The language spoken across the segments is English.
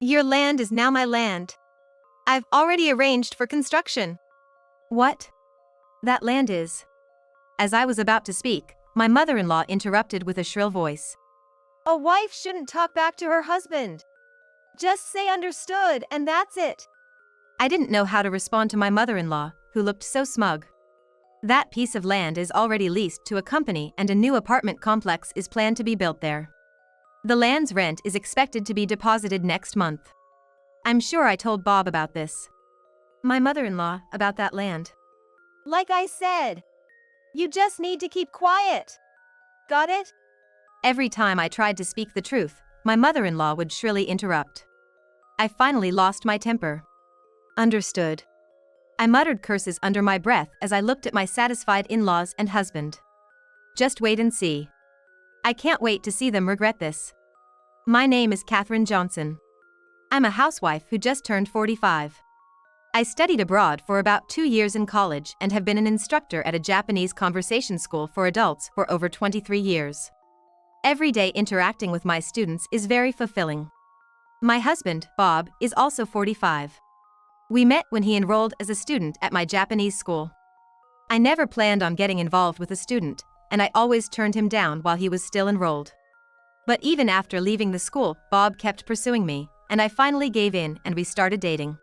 Your land is now my land. I've already arranged for construction. What? That land is. As I was about to speak, my mother-in-law interrupted with a shrill voice. A wife shouldn't talk back to her husband. Just say understood, and that's it. I didn't know how to respond to my mother-in-law, who looked so smug. That piece of land is already leased to a company and a new apartment complex is planned to be built there. The land's rent is expected to be deposited next month. I'm sure I told Bob about this. My mother-in-law about that land. Like I said, you just need to keep quiet. Got it? Every time I tried to speak the truth, my mother-in-law would shrilly interrupt. I finally lost my temper. Understood. I muttered curses under my breath as I looked at my satisfied in-laws and husband. Just wait and see. I can't wait to see them regret this. My name is Katherine Johnson. I'm a housewife who just turned 45. I studied abroad for about 2 years in college and have been an instructor at a Japanese conversation school for adults for over 23 years. Every day interacting with my students is very fulfilling. My husband, Bob, is also 45. We met when he enrolled as a student at my Japanese school. I never planned on getting involved with a student, and I always turned him down while he was still enrolled. But even after leaving the school, Bob kept pursuing me, and I finally gave in and we started dating.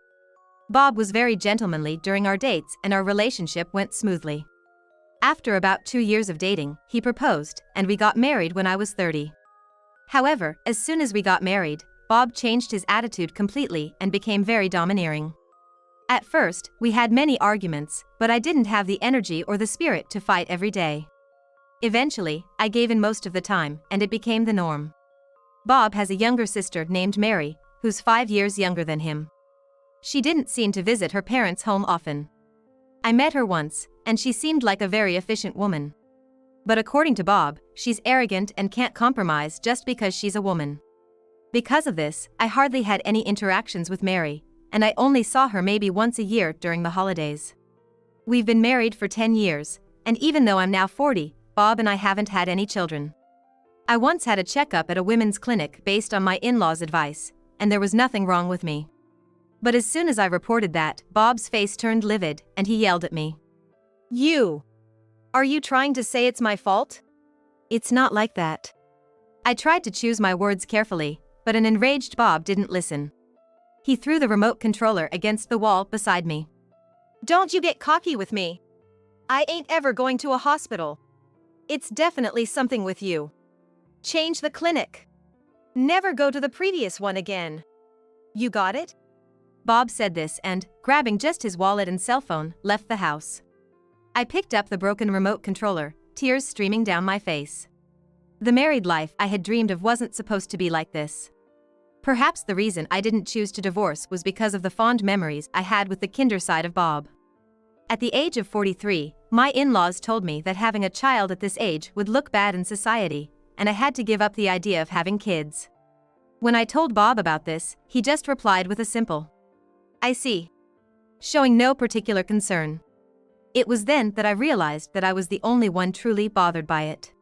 Bob was very gentlemanly during our dates and our relationship went smoothly. After about 2 years of dating, he proposed, and we got married when I was 30. However, as soon as we got married, Bob changed his attitude completely and became very domineering. At first, we had many arguments, but I didn't have the energy or the spirit to fight every day. Eventually, I gave in most of the time, and it became the norm. Bob has a younger sister named Mary, who's 5 years younger than him. She didn't seem to visit her parents' home often. I met her once, and she seemed like a very efficient woman. But according to Bob, she's arrogant and can't compromise just because she's a woman. Because of this, I hardly had any interactions with Mary, and I only saw her maybe once a year during the holidays. We've been married for 10 years, and even though I'm now 40, Bob and I haven't had any children. I once had a checkup at a women's clinic based on my in-laws' advice, and there was nothing wrong with me. But as soon as I reported that, Bob's face turned livid, and he yelled at me. Are you trying to say it's my fault? It's not like that. I tried to choose my words carefully, but an enraged Bob didn't listen. He threw the remote controller against the wall beside me. Don't you get cocky with me. I ain't ever going to a hospital. It's definitely something with you. Change the clinic. Never go to the previous one again. You got it? Bob said this and, grabbing just his wallet and cell phone, left the house. I picked up the broken remote controller, tears streaming down my face. The married life I had dreamed of wasn't supposed to be like this. Perhaps the reason I didn't choose to divorce was because of the fond memories I had with the kinder side of Bob. At the age of 43, my in-laws told me that having a child at this age would look bad in society, and I had to give up the idea of having kids. When I told Bob about this, he just replied with a simple, "I see," showing no particular concern. It was then that I realized that I was the only one truly bothered by it.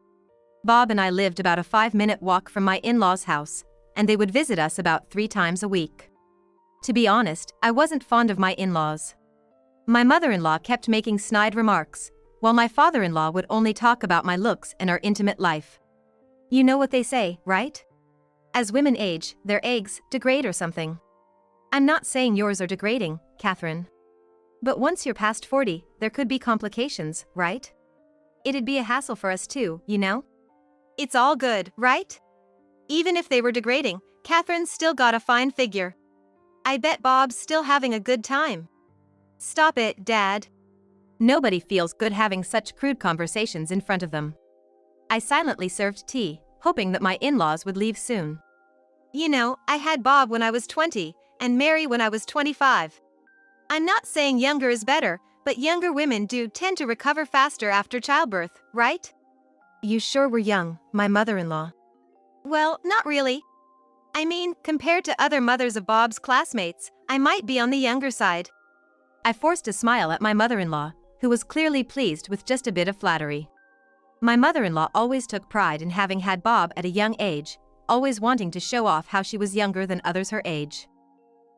Bob and I lived about a 5-minute walk from my in-laws' house, and they would visit us about 3 times a week. To be honest, I wasn't fond of my in-laws. My mother-in-law kept making snide remarks, while my father-in-law would only talk about my looks and our intimate life. You know what they say, right? As women age, their eggs degrade or something. I'm not saying yours are degrading, Catherine. But once you're past 40, there could be complications, right? It'd be a hassle for us too, you know? It's all good, right? Even if they were degrading, Catherine's still got a fine figure. I bet Bob's still having a good time. Stop it, Dad. Nobody feels good having such crude conversations in front of them. I silently served tea, hoping that my in-laws would leave soon. You know, I had Bob when I was 20, and Mary when I was 25. I'm not saying younger is better, but younger women do tend to recover faster after childbirth, right? You sure were young, my mother-in-law. Well, not really. I mean, compared to other mothers of Bob's classmates, I might be on the younger side. I forced a smile at my mother-in-law, who was clearly pleased with just a bit of flattery. My mother-in-law always took pride in having had Bob at a young age, always wanting to show off how she was younger than others her age.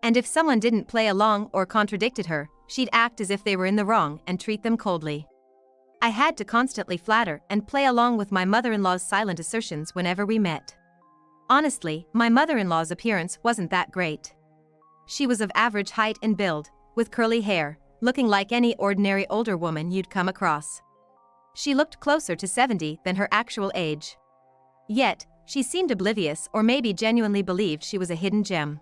And if someone didn't play along or contradicted her, she'd act as if they were in the wrong and treat them coldly. I had to constantly flatter and play along with my mother-in-law's silent assertions whenever we met. Honestly, my mother-in-law's appearance wasn't that great. She was of average height and build, with curly hair, looking like any ordinary older woman you'd come across. She looked closer to 70 than her actual age. Yet, she seemed oblivious or maybe genuinely believed she was a hidden gem.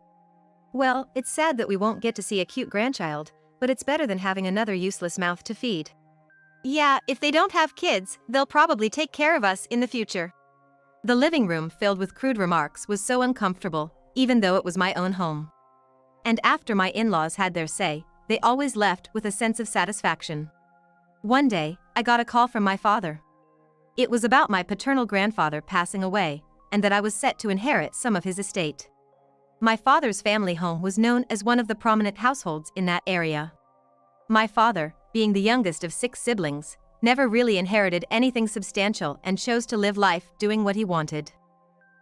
Well, it's sad that we won't get to see a cute grandchild, but it's better than having another useless mouth to feed. Yeah, if they don't have kids, they'll probably take care of us in the future. The living room filled with crude remarks was so uncomfortable, even though it was my own home. And after my in-laws had their say, they always left with a sense of satisfaction. One day, I got a call from my father. It was about my paternal grandfather passing away, and that I was set to inherit some of his estate. My father's family home was known as one of the prominent households in that area. My father, being the youngest of 6 siblings, never really inherited anything substantial and chose to live life doing what he wanted.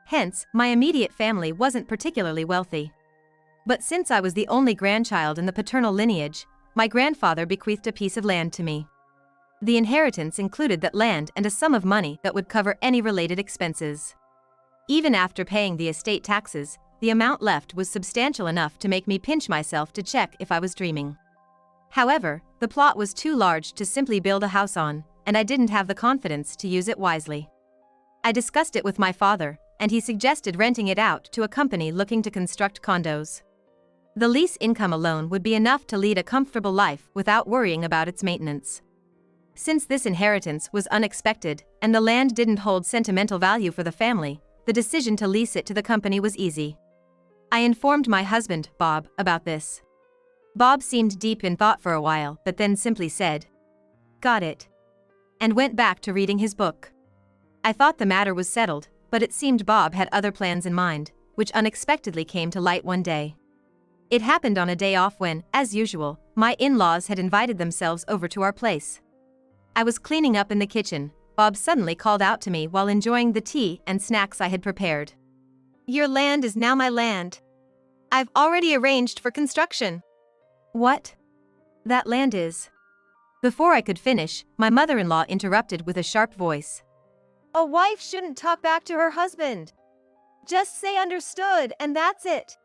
Hence, my immediate family wasn't particularly wealthy. But since I was the only grandchild in the paternal lineage, my grandfather bequeathed a piece of land to me. The inheritance included that land and a sum of money that would cover any related expenses. Even after paying the estate taxes, the amount left was substantial enough to make me pinch myself to check if I was dreaming. However, the plot was too large to simply build a house on, and I didn't have the confidence to use it wisely. I discussed it with my father, and he suggested renting it out to a company looking to construct condos. The lease income alone would be enough to lead a comfortable life without worrying about its maintenance. Since this inheritance was unexpected, and the land didn't hold sentimental value for the family, the decision to lease it to the company was easy. I informed my husband, Bob, about this. Bob seemed deep in thought for a while, but then simply said, "Got it," and went back to reading his book. I thought the matter was settled, but it seemed Bob had other plans in mind, which unexpectedly came to light one day. It happened on a day off when, as usual, my in-laws had invited themselves over to our place. I was cleaning up in the kitchen. Bob suddenly called out to me while enjoying the tea and snacks I had prepared. "Your land is now my land. I've already arranged for construction." "What? That land is..." Before I could finish, my mother-in-law interrupted with a sharp voice. "A wife shouldn't talk back to her husband. Just say understood and that's it."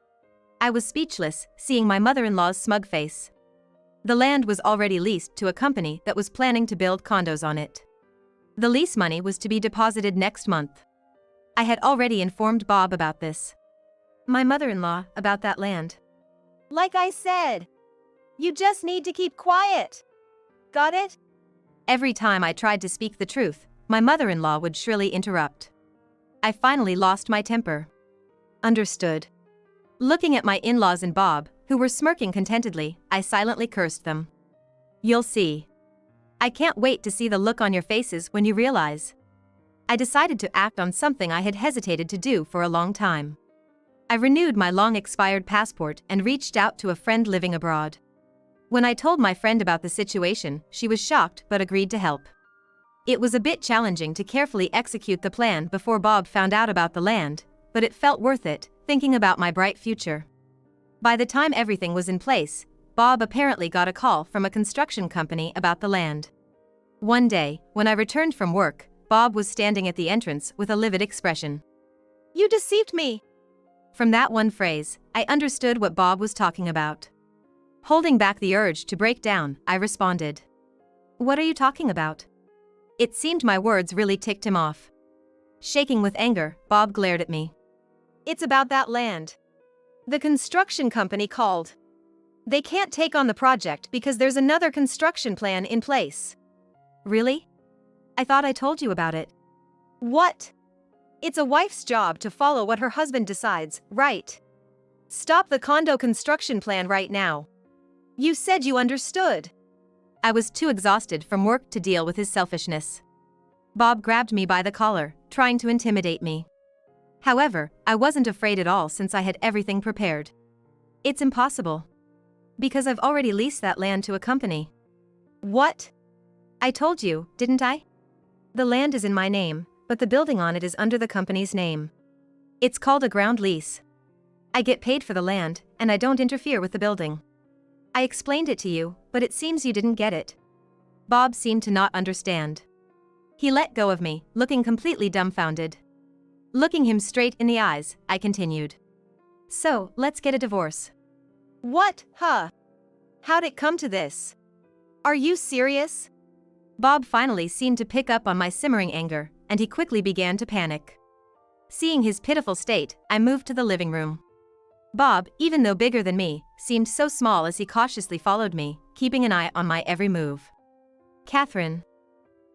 I was speechless, seeing my mother-in-law's smug face. The land was already leased to a company that was planning to build condos on it. The lease money was to be deposited next month. I had already informed Bob about this. My mother-in-law about that land. "Like I said, you just need to keep quiet. Got it?" Every time I tried to speak the truth, my mother-in-law would shrilly interrupt. I finally lost my temper. Understood. Looking at my in-laws and Bob, who were smirking contentedly, I silently cursed them. "You'll see. I can't wait to see the look on your faces when you realize." I decided to act on something I had hesitated to do for a long time. I renewed my long-expired passport and reached out to a friend living abroad. When I told my friend about the situation, she was shocked but agreed to help. It was a bit challenging to carefully execute the plan before Bob found out about the land, but it felt worth it, thinking about my bright future. By the time everything was in place, Bob apparently got a call from a construction company about the land. One day, when I returned from work, Bob was standing at the entrance with a livid expression. "You deceived me." From that one phrase, I understood what Bob was talking about. Holding back the urge to break down, I responded. "What are you talking about?" It seemed my words really ticked him off. Shaking with anger, Bob glared at me. "It's about that land. The construction company called. They can't take on the project because there's another construction plan in place." "Really? I thought I told you about it." "What? It's a wife's job to follow what her husband decides, right? Stop the condo construction plan right now. You said you understood." I was too exhausted from work to deal with his selfishness. Bob grabbed me by the collar, trying to intimidate me. However, I wasn't afraid at all since I had everything prepared. "It's impossible. Because I've already leased that land to a company." "What?" "I told you, didn't I? The land is in my name, but the building on it is under the company's name." It's called a ground lease. I get paid for the land, and I don't interfere with the building. I explained it to you, but it seems you didn't get it. Bob seemed to not understand. He let go of me, looking completely dumbfounded. Looking him straight in the eyes, I continued. So, let's get a divorce. What, huh? How'd it come to this? Are you serious? Bob finally seemed to pick up on my simmering anger, and he quickly began to panic. Seeing his pitiful state, I moved to the living room. Bob, even though bigger than me, seemed so small as he cautiously followed me, keeping an eye on my every move. Catherine.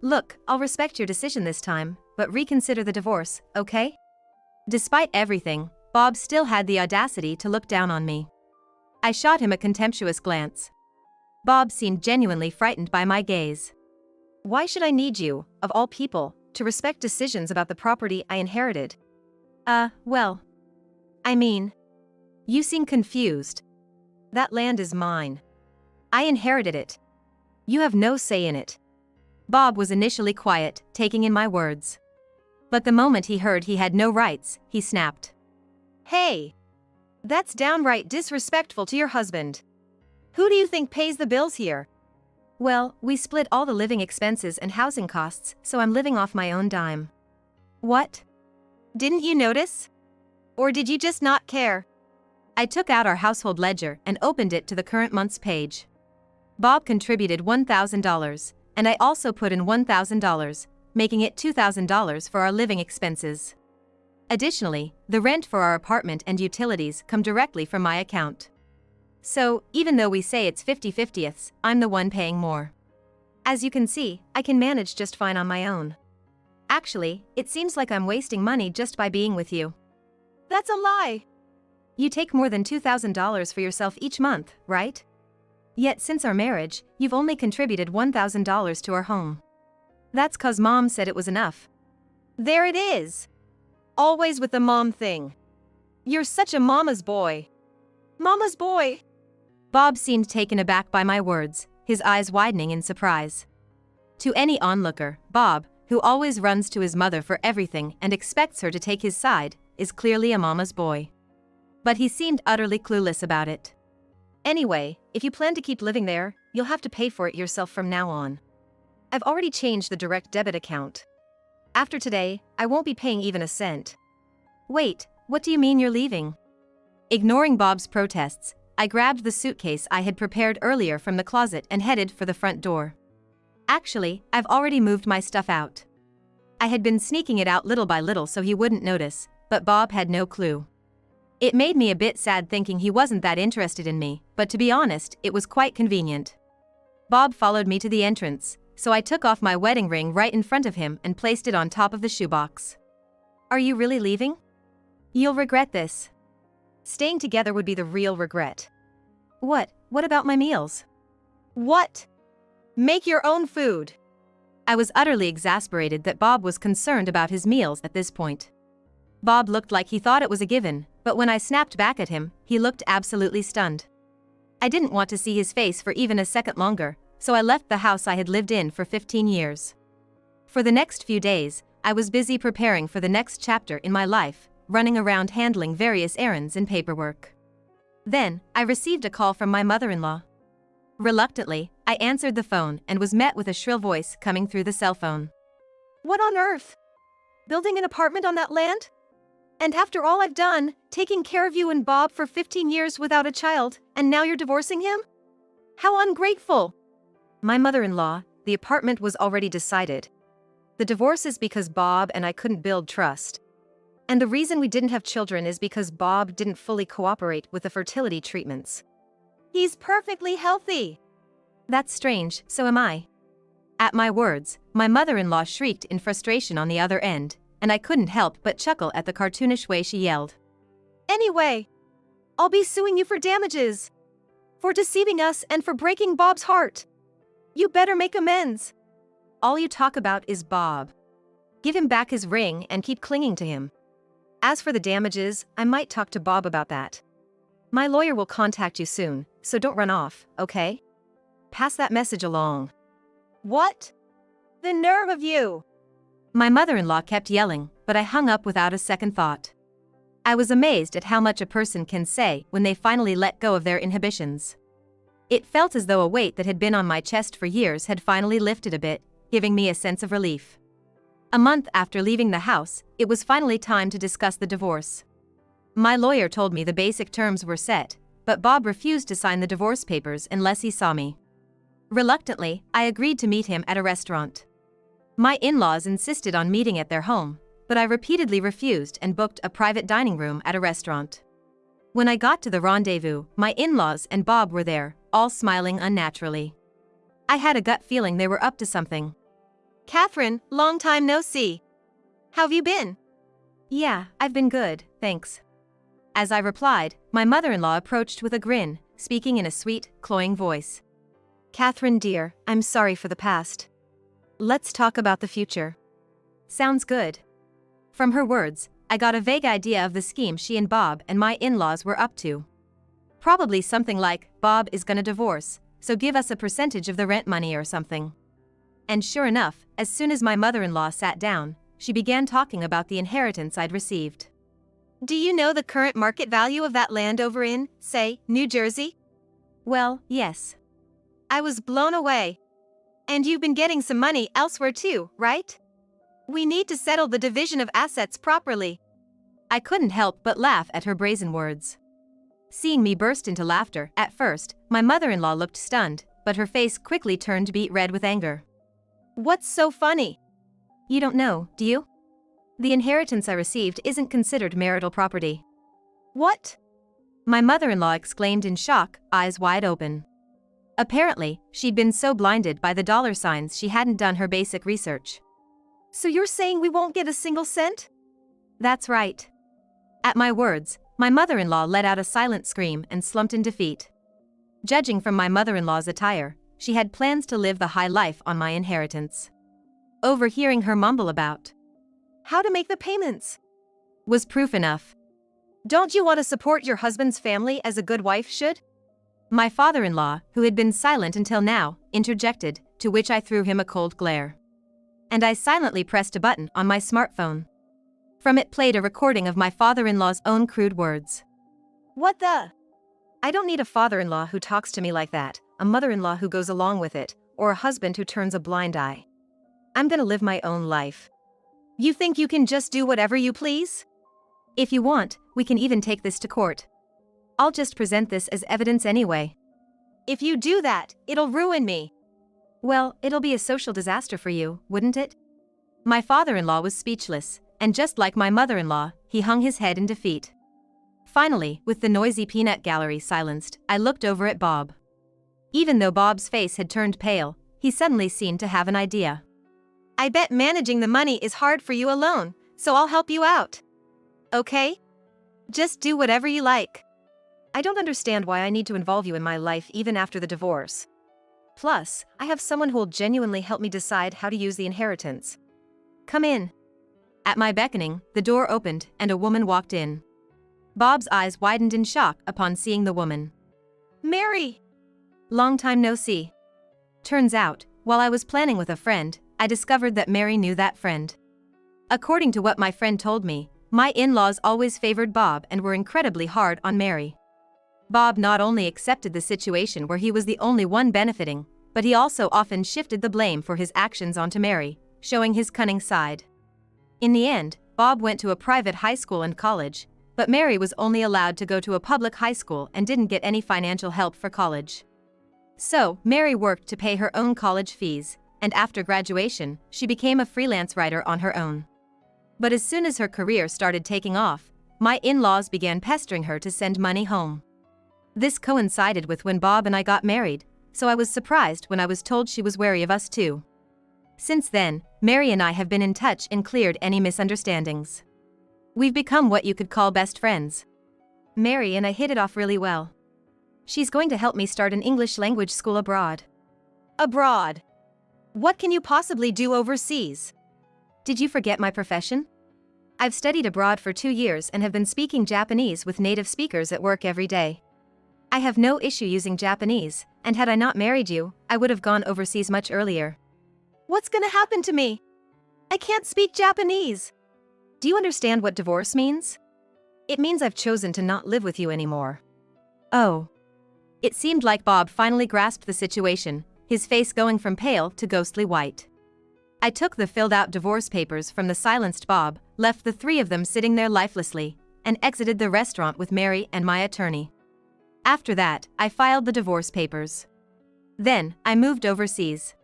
Look, I'll respect your decision this time, but reconsider the divorce, okay? Despite everything, Bob still had the audacity to look down on me. I shot him a contemptuous glance. Bob seemed genuinely frightened by my gaze. Why should I need you, of all people, to respect decisions about the property I inherited? Well. I mean, You seem confused. that land is mine. I inherited it. You have no say in it. Bob was initially quiet, taking in my words. But the moment he heard he had no rights, he snapped. Hey! That's downright disrespectful to your husband. Who do you think pays the bills here? Well, we split all the living expenses and housing costs, so I'm living off my own dime. What? Didn't you notice? Or did you just not care? I took out our household ledger and opened it to the current month's page. Bob contributed $1,000, and I also put in $1,000, making it $2,000 for our living expenses. Additionally, the rent for our apartment and utilities come directly from my account. So, even though we say it's 50-50ths, I'm the one paying more. As you can see, I can manage just fine on my own. Actually, it seems like I'm wasting money just by being with you. That's a lie. You take more than $2,000 for yourself each month, right? Yet since our marriage, you've only contributed $1,000 to our home. That's 'cause Mom said it was enough. There it is. Always with the mom thing. You're such a mama's boy. Mama's boy. Bob seemed taken aback by my words, his eyes widening in surprise. To any onlooker, Bob, who always runs to his mother for everything and expects her to take his side, is clearly a mama's boy. But he seemed utterly clueless about it. Anyway, if you plan to keep living there, you'll have to pay for it yourself from now on. I've already changed the direct debit account. After today, I won't be paying even a cent. Wait, what do you mean you're leaving? Ignoring Bob's protests, I grabbed the suitcase I had prepared earlier from the closet and headed for the front door. Actually, I've already moved my stuff out. I had been sneaking it out little by little so he wouldn't notice, but Bob had no clue. It made me a bit sad thinking he wasn't that interested in me, but to be honest, it was quite convenient. Bob followed me to the entrance, so I took off my wedding ring right in front of him and placed it on top of the shoebox. Are you really leaving? You'll regret this. Staying together would be the real regret. What about my meals? What? Make your own food. I was utterly exasperated that Bob was concerned about his meals at this point. Bob looked like he thought it was a given, but when I snapped back at him, he looked absolutely stunned. I didn't want to see his face for even a second longer, so I left the house I had lived in for 15 years. For the next few days, I was busy preparing for the next chapter in my life, running around handling various errands and paperwork. Then, I received a call from my mother-in-law. Reluctantly, I answered the phone and was met with a shrill voice coming through the cell phone. What on earth? Building an apartment on that land? And after all I've done, taking care of you and Bob for 15 years without a child, and now you're divorcing him? How ungrateful! My mother-in-law, the apartment was already decided. The divorce is because Bob and I couldn't build trust. And the reason we didn't have children is because Bob didn't fully cooperate with the fertility treatments. He's perfectly healthy. That's strange, so am I. At my words, my mother-in-law shrieked in frustration on the other end, and I couldn't help but chuckle at the cartoonish way she yelled. Anyway, I'll be suing you for damages. For deceiving us and for breaking Bob's heart. You better make amends. All you talk about is Bob. Give him back his ring and keep clinging to him. As for the damages, I might talk to Bob about that. My lawyer will contact you soon, so don't run off, okay? Pass that message along. What? The nerve of you! My mother-in-law kept yelling, but I hung up without a second thought. I was amazed at how much a person can say when they finally let go of their inhibitions. It felt as though a weight that had been on my chest for years had finally lifted a bit, giving me a sense of relief. A month after leaving the house, it was finally time to discuss the divorce. My lawyer told me the basic terms were set, but Bob refused to sign the divorce papers unless he saw me. Reluctantly, I agreed to meet him at a restaurant. My in-laws insisted on meeting at their home, but I repeatedly refused and booked a private dining room at a restaurant. When I got to the rendezvous, my in-laws and Bob were there, all smiling unnaturally. I had a gut feeling they were up to something. Catherine, long time no see. How've you been? Yeah, I've been good, thanks. As I replied, my mother-in-law approached with a grin, speaking in a sweet, cloying voice. Catherine dear, I'm sorry for the past. Let's talk about the future. Sounds good. From her words, I got a vague idea of the scheme she and Bob and my in-laws were up to. Probably something like, Bob is gonna divorce, so give us a percentage of the rent money or something. And sure enough, as soon as my mother-in-law sat down, she began talking about the inheritance I'd received. Do you know the current market value of that land over in, say, New Jersey? Well, yes. I was blown away. And you've been getting some money elsewhere too, right? We need to settle the division of assets properly. I couldn't help but laugh at her brazen words. Seeing me burst into laughter, at first, my mother-in-law looked stunned, but her face quickly turned beet red with anger. What's so funny? You don't know, do you? The inheritance I received isn't considered marital property. What? My mother-in-law exclaimed in shock, eyes wide open. Apparently, she'd been so blinded by the dollar signs she hadn't done her basic research. So you're saying we won't get a single cent? That's right. At my words, my mother-in-law let out a silent scream and slumped in defeat. Judging from my mother-in-law's attire, she had plans to live the high life on my inheritance. Overhearing her mumble about how to make the payments was proof enough. Don't you want to support your husband's family as a good wife should? My father-in-law, who had been silent until now, interjected, to which I threw him a cold glare. And I silently pressed a button on my smartphone. From it played a recording of my father-in-law's own crude words. What the? I don't need a father-in-law who talks to me like that, a mother-in-law who goes along with it, or a husband who turns a blind eye. I'm gonna live my own life. You think you can just do whatever you please? If you want, we can even take this to court. I'll just present this as evidence anyway. If you do that, it'll ruin me. Well, it'll be a social disaster for you, wouldn't it? My father-in-law was speechless, and just like my mother-in-law, he hung his head in defeat. Finally, with the noisy peanut gallery silenced, I looked over at Bob. Even though Bob's face had turned pale, he suddenly seemed to have an idea. I bet managing the money is hard for you alone, so I'll help you out. Okay? Just do whatever you like. I don't understand why I need to involve you in my life even after the divorce. Plus, I have someone who'll genuinely help me decide how to use the inheritance. Come in. At my beckoning, the door opened and a woman walked in. Bob's eyes widened in shock upon seeing the woman. Mary! Long time no see. Turns out, while I was planning with a friend, I discovered that Mary knew that friend. According to what my friend told me, my in-laws always favored Bob and were incredibly hard on Mary. Bob not only accepted the situation where he was the only one benefiting, but he also often shifted the blame for his actions onto Mary, showing his cunning side. In the end, Bob went to a private high school and college, but Mary was only allowed to go to a public high school and didn't get any financial help for college. So, Mary worked to pay her own college fees, and after graduation, she became a freelance writer on her own. But as soon as her career started taking off, my in-laws began pestering her to send money home. This coincided with when Bob and I got married, so I was surprised when I was told she was wary of us too. Since then, Mary and I have been in touch and cleared any misunderstandings. We've become what you could call best friends. Mary and I hit it off really well. She's going to help me start an English language school abroad. Abroad? What can you possibly do overseas? Did you forget my profession? I've studied abroad for 2 years and have been speaking Japanese with native speakers at work every day. I have no issue using Japanese, and had I not married you, I would have gone overseas much earlier. What's gonna happen to me? I can't speak Japanese. Do you understand what divorce means? It means I've chosen to not live with you anymore. Oh. It seemed like Bob finally grasped the situation, his face going from pale to ghostly white. I took the filled-out divorce papers from the silenced Bob, left the three of them sitting there lifelessly, and exited the restaurant with Mary and my attorney. After that, I filed the divorce papers. Then, I moved overseas.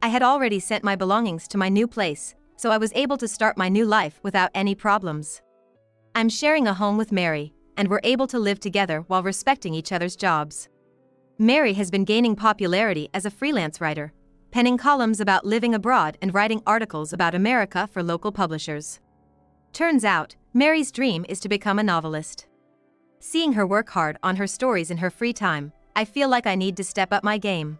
I had already sent my belongings to my new place, so I was able to start my new life without any problems. I'm sharing a home with Mary, and we're able to live together while respecting each other's jobs. Mary has been gaining popularity as a freelance writer, penning columns about living abroad and writing articles about America for local publishers. Turns out, Mary's dream is to become a novelist. Seeing her work hard on her stories in her free time, I feel like I need to step up my game.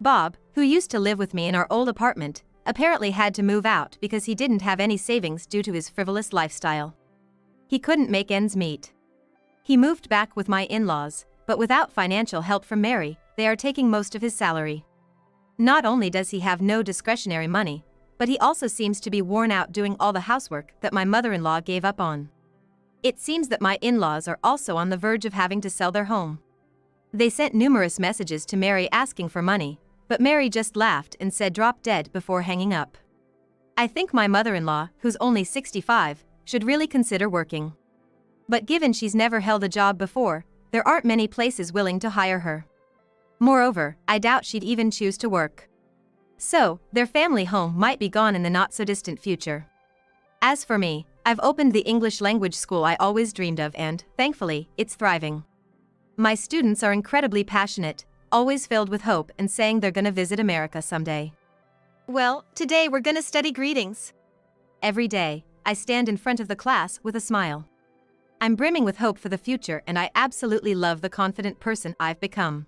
Bob, who used to live with me in our old apartment, apparently had to move out because he didn't have any savings due to his frivolous lifestyle. He couldn't make ends meet. He moved back with my in-laws, but without financial help from Mary, they are taking most of his salary. Not only does he have no discretionary money, but he also seems to be worn out doing all the housework that my mother-in-law gave up on. It seems that my in-laws are also on the verge of having to sell their home. They sent numerous messages to Mary asking for money, but Mary just laughed and said drop dead before hanging up. I think my mother-in-law, who's only 65, should really consider working. But given she's never held a job before, there aren't many places willing to hire her. Moreover, I doubt she'd even choose to work. So, their family home might be gone in the not-so-distant future. As for me, I've opened the English language school I always dreamed of and, thankfully, it's thriving. My students are incredibly passionate, always filled with hope and saying they're gonna visit America someday. Well, today we're gonna study greetings. Every day, I stand in front of the class with a smile. I'm brimming with hope for the future and I absolutely love the confident person I've become.